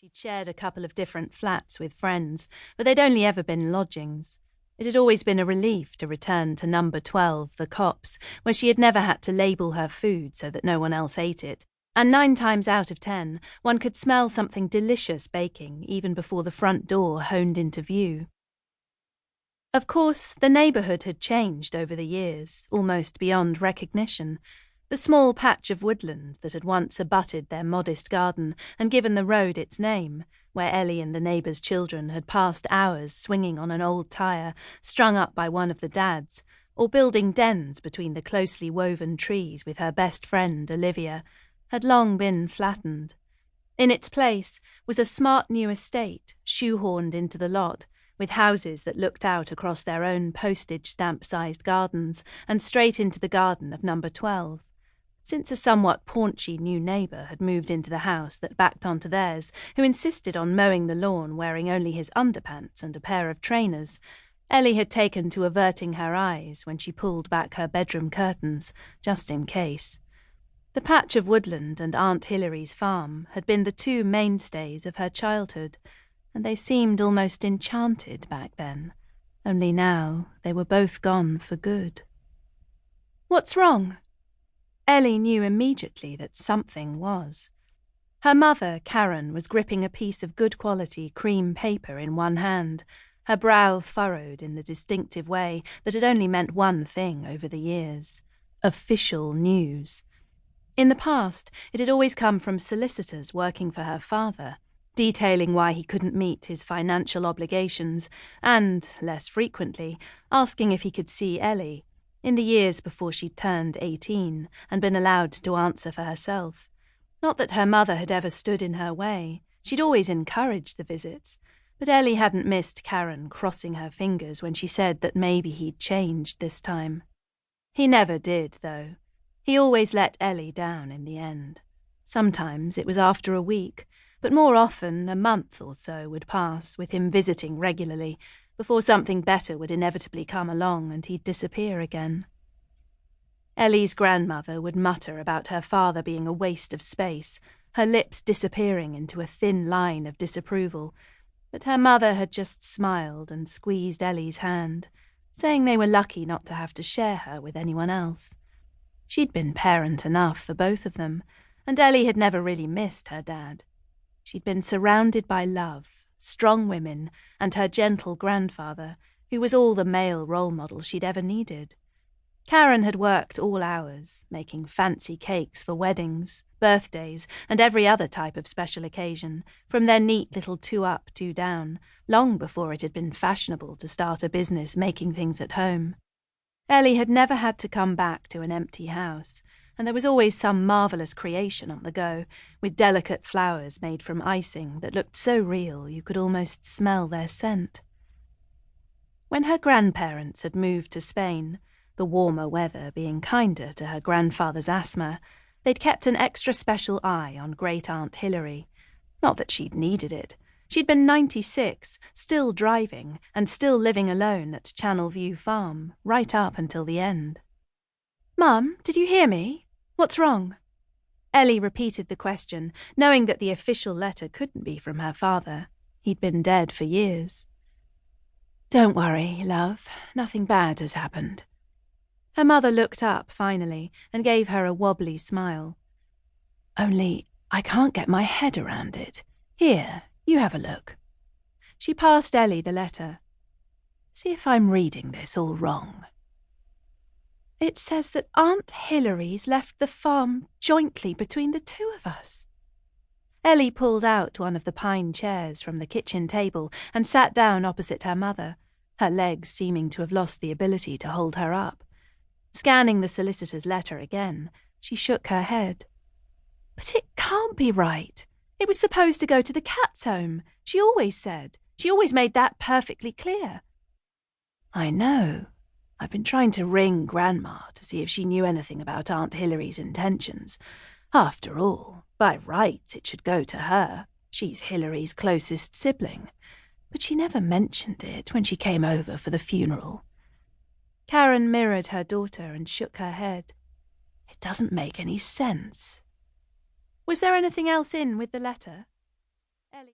She'd shared a couple of different flats with friends, but they'd only ever been lodgings. It had always been a relief to return to number 12, the Copse, where she had never had to label her food so that no one else ate it. And 9 times out of 10, one could smell something delicious baking even before the front door honed into view. Of course, the neighbourhood had changed over the years, almost beyond recognition. The small patch of woodland that had once abutted their modest garden and given the road its name, where Ellie and the neighbours' children had passed hours swinging on an old tyre strung up by one of the dads, or building dens between the closely woven trees with her best friend, Olivia, had long been flattened. In its place was a smart new estate, shoehorned into the lot, with houses that looked out across their own postage-stamp-sized gardens and straight into the garden of number 12. Since a somewhat paunchy new neighbour had moved into the house that backed onto theirs, who insisted on mowing the lawn wearing only his underpants and a pair of trainers, Ellie had taken to averting her eyes when she pulled back her bedroom curtains, just in case. The patch of woodland and Aunt Hilary's farm had been the 2 mainstays of her childhood, and they seemed almost enchanted back then, only now they were both gone for good. "What's wrong?" Ellie knew immediately that something was. Her mother, Karen, was gripping a piece of good-quality cream paper in one hand, her brow furrowed in the distinctive way that had only meant one thing over the years: official news. In the past, it had always come from solicitors working for her father, detailing why he couldn't meet his financial obligations and, less frequently, asking if he could see Ellie, in the years before she'd turned 18 and been allowed to answer for herself. Not that her mother had ever stood in her way. She'd always encouraged the visits, but Ellie hadn't missed Karen crossing her fingers when she said that maybe he'd changed this time. He never did, though. He always let Ellie down in the end. Sometimes it was after a week, but more often a month or so would pass with him visiting regularly, before something better would inevitably come along and he'd disappear again. Ellie's grandmother would mutter about her father being a waste of space, her lips disappearing into a thin line of disapproval, but her mother had just smiled and squeezed Ellie's hand, saying they were lucky not to have to share her with anyone else. She'd been parent enough for both of them, and Ellie had never really missed her dad. She'd been surrounded by love, strong women, and her gentle grandfather, who was all the male role model she'd ever needed. Karen had worked all hours, making fancy cakes for weddings, birthdays, and every other type of special occasion, from their neat little 2-up, 2-down, long before it had been fashionable to start a business making things at home. Ellie had never had to come back to an empty house, and there was always some marvellous creation on the go, with delicate flowers made from icing that looked so real you could almost smell their scent. When her grandparents had moved to Spain, the warmer weather being kinder to her grandfather's asthma, they'd kept an extra special eye on Great-Aunt Hilary. Not that she'd needed it. She'd been 96, still driving, and still living alone at Channel View Farm, right up until the end. "Mum, did you hear me? What's wrong?" Ellie repeated the question, knowing that the official letter couldn't be from her father. He'd been dead for years. "Don't worry, love. Nothing bad has happened." Her mother looked up finally and gave her a wobbly smile. "Only I can't get my head around it. Here, you have a look." She passed Ellie the letter. "See if I'm reading this all wrong." "It says that Aunt Hilary's left the farm jointly between the 2 of us." Ellie pulled out one of the pine chairs from the kitchen table and sat down opposite her mother, her legs seeming to have lost the ability to hold her up. Scanning the solicitor's letter again, she shook her head. "But it can't be right. It was supposed to go to the cat's home, she always said. She always made that perfectly clear." "I know. I've been trying to ring Grandma to see if she knew anything about Aunt Hilary's intentions. After all, by rights it should go to her. She's Hilary's closest sibling. But she never mentioned it when she came over for the funeral." Karen mirrored her daughter and shook her head. "It doesn't make any sense." "Was there anything else in with the letter?"